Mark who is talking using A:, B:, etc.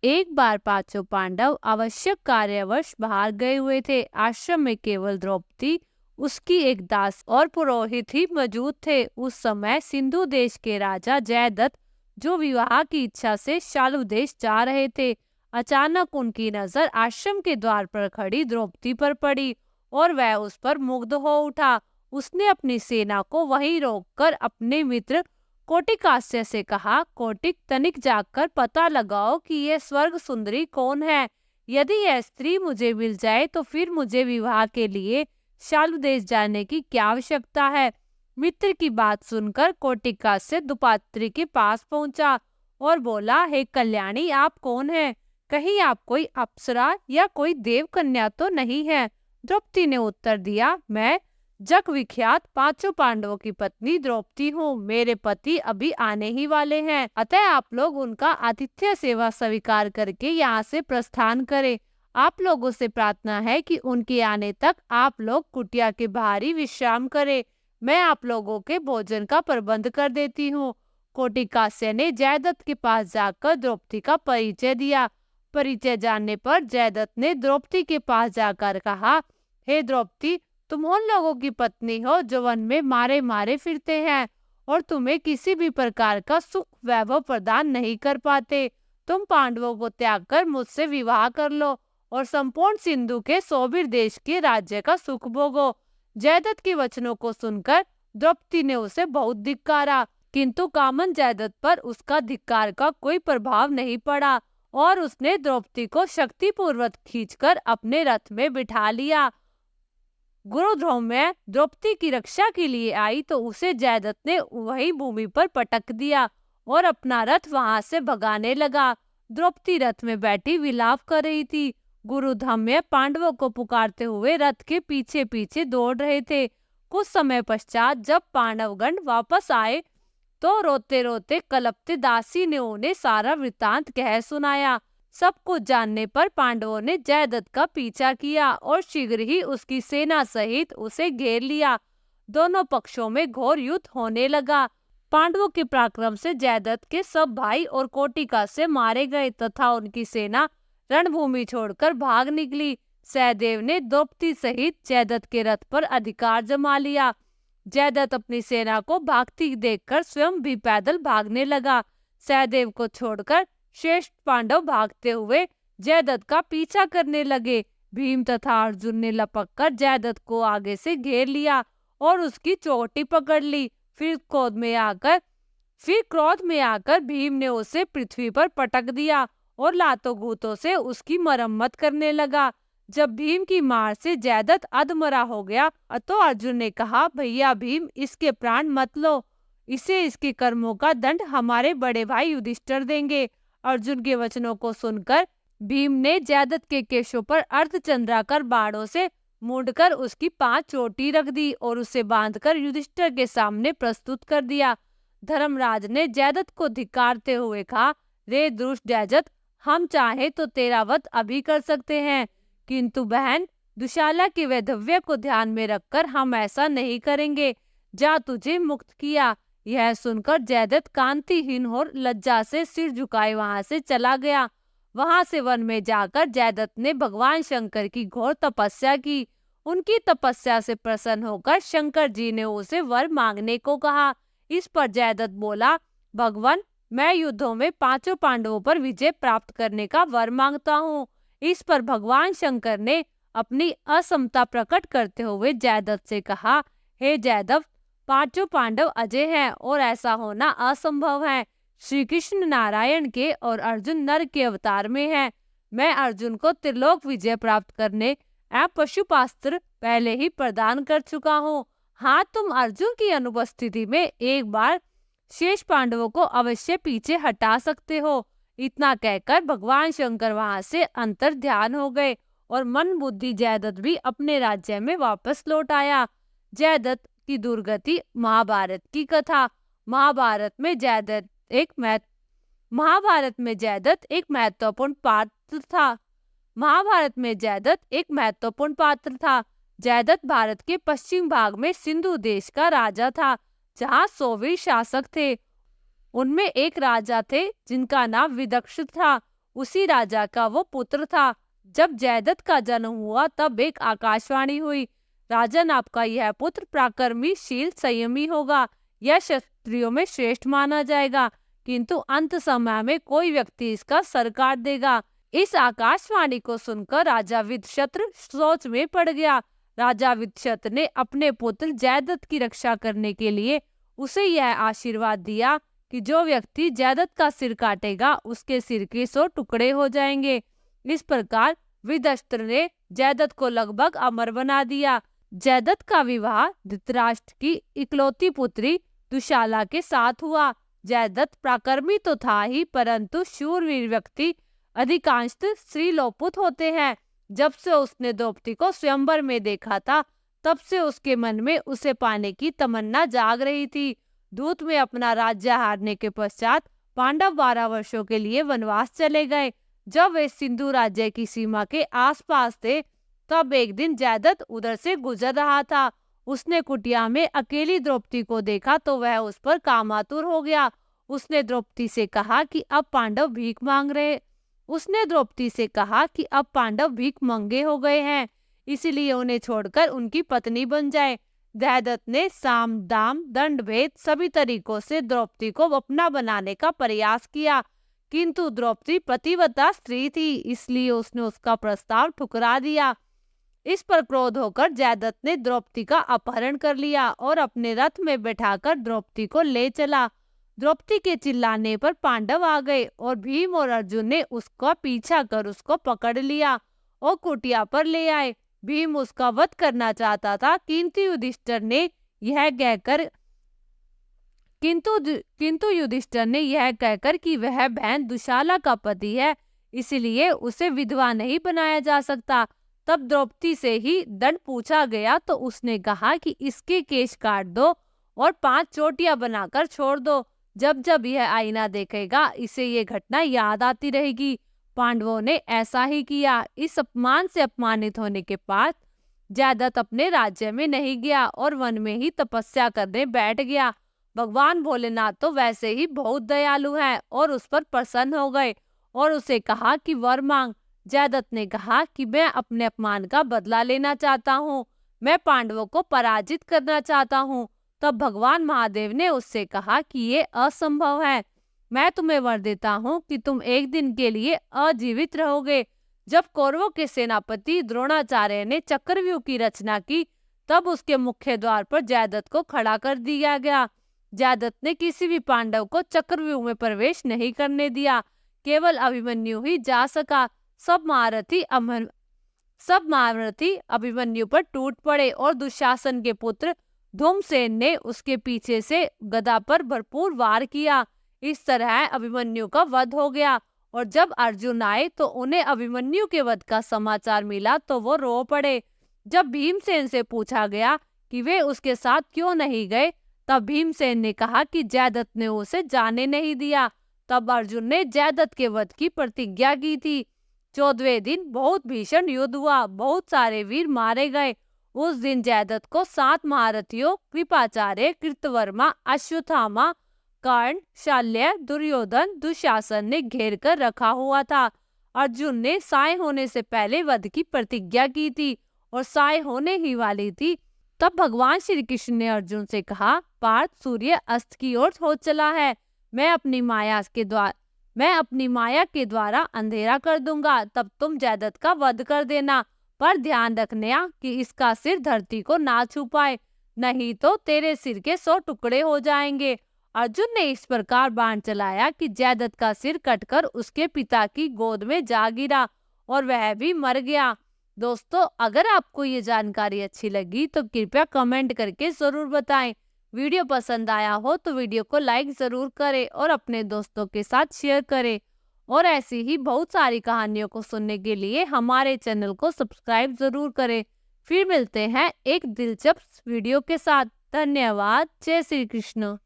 A: एक बार पांचों पांडव आवश्यक कार्यवश बाहर गए हुए थे। आश्रम में केवल द्रौपदी, उसकी एक दास और पुरोहित ही मौजूद थे। उस समय सिंधु देश के राजा जयद्रथ, जो विवाह की इच्छा से शाल्व देश जा रहे थे, अचानक उनकी नजर आश्रम के द्वार पर खड़ी द्रौपदी पर पड़ी और वह उस पर मुग्ध हो उठा। उसने अपनी सेना को वहीं रोककर अपने मित्र कोटिकास्य से कहा, कोटिक, तनिक जाकर पता लगाओ कि यह स्वर्ग सुंदरी कौन है। यदि यह स्त्री मुझे मिल जाए तो फिर मुझे विवाह के लिए शाल्व देश जाने की क्या आवश्यकता है। मित्र की बात सुनकर कोटिकास्य दुपात्री के पास पहुंचा और बोला, हे कल्याणी, आप कौन हैं? कहीं आप कोई अप्सरा या कोई देव कन्या तो नहीं है? द्रौपदी ने उत्तर दिया, मैं जग विख्यात पांचों पांडवों की पत्नी द्रौपदी हूँ। मेरे पति अभी आने ही वाले हैं, अतः आप लोग उनका आतिथ्य सेवा स्वीकार करके यहाँ से प्रस्थान करें। आप लोगों से प्रार्थना है कि उनके आने तक आप लोग कुटिया के बाहर ही विश्राम करें। मैं आप लोगों के भोजन का प्रबंध कर देती हूँ। कोटिकास्य ने जयद्रथ के पास जाकर द्रौपदी का परिचय दिया। परिचय जानने पर जयद्रथ ने द्रौपदी के पास जाकर कहा, हे द्रौपदी, तुम उन लोगों की पत्नी हो जो वन में मारे मारे फिरते हैं और तुम्हें किसी भी प्रकार का सुख वैभव प्रदान नहीं कर पाते। तुम पांडवों को त्याग कर मुझसे विवाह कर लो और संपूर्ण सिंधु के सौबीर देश के राज्य का सुख भोगो। जयद्रथ के वचनों को सुनकर द्रौपदी ने उसे बहुत धिक्कारा, किंतु कामन जयद्रथ पर उसका धिक्कार का कोई प्रभाव नहीं पड़ा और उसने द्रौपदी को शक्तिपूर्वक खींचकर अपने रथ में बिठा लिया। गुरु द्रौम्य द्रौपदी की रक्षा के लिए आई तो उसे जयद्रथ ने वही भूमि पर पटक दिया और अपना रथ वहां से भगाने लगा। द्रौपदी रथ में बैठी विलाप कर रही थी। गुरु धम्य पांडवों को पुकारते हुए रथ के पीछे पीछे दौड़ रहे थे। कुछ समय पश्चात जब पांडवगण वापस आए तो रोते रोते कलपते दासी ने उन्हें सारा वृतांत कह सुनाया। सब कुछ जानने पर पांडवों ने जयद्रथ का पीछा किया और शीघ्र ही उसकी सेना सहित उसे घेर लिया। दोनों पक्षों में घोर युद्ध होने लगा। पांडवों के पराक्रम से जयद्रथ के सब भाई और कोटिकास्य मारे गए तथा उनकी सेना रणभूमि छोड़कर भाग निकली। सहदेव ने द्रौपदी सहित जयद्रथ के रथ पर अधिकार जमा लिया। जयद्रथ अपनी सेना को भागती देखकर स्वयं भी पैदल भागने लगा। सहदेव को छोड़कर श्रेष्ठ पांडव भागते हुए जयद्रथ का पीछा करने लगे। भीम तथा अर्जुन ने लपककर जयद्रथ को आगे से घेर लिया और उसकी चोटी पकड़ ली। फिर क्रोध में आकर भीम ने उसे पृथ्वी पर पटक दिया और लातों घूतों से उसकी मरम्मत करने लगा। जब भीम की मार से जयद्रथ अधमरा हो गया तो अर्जुन ने कहा, भैया भीम, इसके प्राण मत लो, इसे इसके कर्मों का दंड हमारे बड़े भाई युधिष्ठिर देंगे। अर्जुन के वचनों को सुनकर भीम ने जयद्रथ के केशों पर अर्धचंद्राकार बाणों से मूंढकर उसकी 5 चोटी रख दी और उसे बांधकर युधिष्ठिर के सामने प्रस्तुत कर दिया। धर्मराज ने जयद्रथ को धिक्कारते हुए कहा, रे दुष्ट जयद्रथ, हम चाहे तो तेरा वध अभी कर सकते हैं, किंतु बहन दुशाला के वैधव्य को ध्यान में रखकर हम ऐसा नहीं करेंगे। जा, तुझे मुक्त किया। यह सुनकर जयद्रथ कांतिहीन और लज्जा से सिर झुकाए वहां से चला गया। वहां से वन में जाकर जयद्रथ ने भगवान शंकर की घोर तपस्या की। उनकी तपस्या से प्रसन्न होकर शंकर जी ने उसे वर मांगने को कहा। इस पर जयद्रथ बोला, भगवान, मैं युद्धों में पांचों पांडवों पर विजय प्राप्त करने का वर मांगता हूँ। इस पर भगवान शंकर ने अपनी असमता प्रकट करते हुए जयद्रथ से कहा, हे जयद्रथ, पांचों पांडव अजय हैं और ऐसा होना असंभव है। श्री कृष्ण नारायण के और अर्जुन नर के अवतार में हैं। मैं अर्जुन को त्रिलोक विजय प्राप्त करने पशुपास्त्र पहले ही प्रदान कर चुका हूँ। हाँ, तुम अर्जुन की अनुपस्थिति में एक बार शेष पांडवों को अवश्य पीछे हटा सकते हो। इतना कहकर भगवान शंकर वहां से अंतर ध्यान हो गए और मन बुद्धि जयद्रथ भी अपने राज्य में वापस लौट आया। जयद्रथ की दुर्गति। महाभारत की कथा। महाभारत में जयद्रथ एक महत्वपूर्ण पात्र था। जयद्रथ भारत के पश्चिम भाग में सिंधु देश का राजा था, जहाँ 100 शासक थे। उनमें एक राजा थे जिनका नाम विदक्ष था। उसी राजा का वो पुत्र था। जब जयद्रथ का जन्म हुआ तब एक आकाशवाणी हुई, राजन आपका यह पुत्र पराक्रमी, शील, संयमी होगा, यह क्षत्रियों में श्रेष्ठ माना जाएगा, किंतु अंत समय में कोई व्यक्ति इसका सर काट देगा। इस आकाशवाणी को सुनकर राजा विदशत्र सोच में पड़ गया। राजा विदशत्र ने अपने पुत्र जयद्रथ की रक्षा करने के लिए उसे यह आशीर्वाद दिया कि जो व्यक्ति जयद्रथ का सिर काटेगा उसके सिर के 100 टुकड़े हो जाएंगे। इस प्रकार विदशत्र ने जयद्रथ को लगभग अमर बना दिया। जयद्रथ का विवाह धृतराष्ट्र की इकलौती पुत्री दुशाला के साथ हुआ। जयद्रथ पराक्रमी तो था ही, परंतु शूरवीर व्यक्ति अधिकांशतः स्त्रीलोपुत होते हैं। जब से उसने द्रौपदी को स्वयंवर में देखा था तब से उसके मन में उसे पाने की तमन्ना जाग रही थी। दूत में अपना राज्य हारने के पश्चात पांडव 12 वर्षों के लिए वनवास चले गए। जब वे सिंधु राज्य की सीमा के आसपास थे तब एक दिन जयद्रथ उधर से गुजर रहा था। उसने कुटिया में अकेली द्रौपदी को देखा तो वह उस पर कामातुर हो गया। उसने द्रौपदी से कहा कि अब पांडव भीख मांगे हो गए हैं, इसलिए उन्हें छोड़कर उनकी पत्नी बन जाए। जयद्रथ ने साम दाम दंड भेद सभी तरीकों से द्रौपदी को अपना बनाने का प्रयास किया, किंतु द्रौपदी पतिव्रता स्त्री थी, इसलिए उसने उसका प्रस्ताव ठुकरा दिया। इस पर क्रोध होकर जयद्रथ ने द्रौपदी का अपहरण कर लिया और अपने रथ में बैठाकर द्रौपदी को ले चला। द्रौपदी के चिल्लाने पर पांडव आ गए और भीम और अर्जुन ने उसका पीछा कर उसको पकड़ लिया और कुटिया पर ले आए। भीम उसका वध करना चाहता था, किंतु युधिष्ठिर ने यह कहकर कि वह बहन दुशाला का पति है, इसलिए उसे विधवा नहीं बनाया जा सकता। तब द्रौपदी से ही दंड पूछा गया तो उसने कहा कि इसके केश काट दो और 5 चोटियां बनाकर छोड़ दो। जब जब यह आईना देखेगा इसे ये घटना याद आती रहेगी। पांडवों ने ऐसा ही किया। इस अपमान से अपमानित होने के बाद जयद्रथ अपने राज्य में नहीं गया और वन में ही तपस्या करने बैठ गया। भगवान भोलेनाथ तो वैसे ही बहुत दयालु हैं और उस पर प्रसन्न हो गए और उसे कहा कि वर मांग। जयद्रथ ने कहा कि मैं अपने अपमान का बदला लेना चाहता हूँ, मैं पांडवों को पराजित करना चाहता हूँ। तब भगवान महादेव ने उससे कहा कि ये असंभव है। मैं तुम्हें वर देता हूँ कि तुम एक दिन के लिए अजीवित रहोगे। जब कौरवों के सेनापति द्रोणाचार्य ने चक्रव्यूह की रचना की तब उसके मुख्य द्वार पर जयद्रथ को खड़ा कर दिया गया। जयद्रथ ने किसी भी पांडव को चक्रव्यूह में प्रवेश नहीं करने दिया, केवल अभिमन्यु ही जा सका। सब महारथी अभिमन्यु पर टूट पड़े और दुशासन के पुत्र धूमसेन ने उसके पीछे से गदा पर भरपूर वार किया। इस तरह अभिमन्यु का वध हो गया और जब अर्जुन आए तो उन्हें अभिमन्यु के वध का समाचार मिला तो वो रो पड़े। जब भीमसेन से पूछा गया कि वे उसके साथ क्यों नहीं गए तब भीमसेन ने कहा कि जयद्रथ ने उसे जाने नहीं दिया। तब अर्जुन ने जयद्रथ के वध की प्रतिज्ञा की थी। 14वें दिन बहुत भीषण युद्ध हुआ, बहुत सारे वीर मारे गए। उस दिन जयद्रथ को 7 महारथियों कृपाचार्य, कृतवर्मा, अश्वत्थामा, कर्ण, शल्य, दुर्योधन, दुशासन ने घेर कर रखा हुआ था। अर्जुन ने साय होने से पहले वध की प्रतिज्ञा की थी और साय होने ही वाली थी। तब भगवान श्री कृष्ण ने अर्जुन से कहा, पार्थ, सूर्य अस्त की ओर हो चला है। मैं अपनी माया के द्वारा अंधेरा कर दूंगा, तब तुम जयद्रथ का वध कर देना, पर ध्यान रखना कि इसका सिर धरती को ना छू पाए, नहीं तो तेरे सिर के 100 टुकड़े हो जाएंगे। अर्जुन ने इस प्रकार बाण चलाया कि जयद्रथ का सिर कटकर उसके पिता की गोद में जा गिरा और वह भी मर गया। दोस्तों, अगर आपको ये जानकारी अच्छी लगी तो कृपया कमेंट करके जरूर बताएं। वीडियो पसंद आया हो तो वीडियो को लाइक जरूर करें और अपने दोस्तों के साथ शेयर करें। और ऐसी ही बहुत सारी कहानियों को सुनने के लिए हमारे चैनल को सब्सक्राइब जरूर करें। फिर मिलते हैं एक दिलचस्प वीडियो के साथ। धन्यवाद। जय श्री कृष्ण।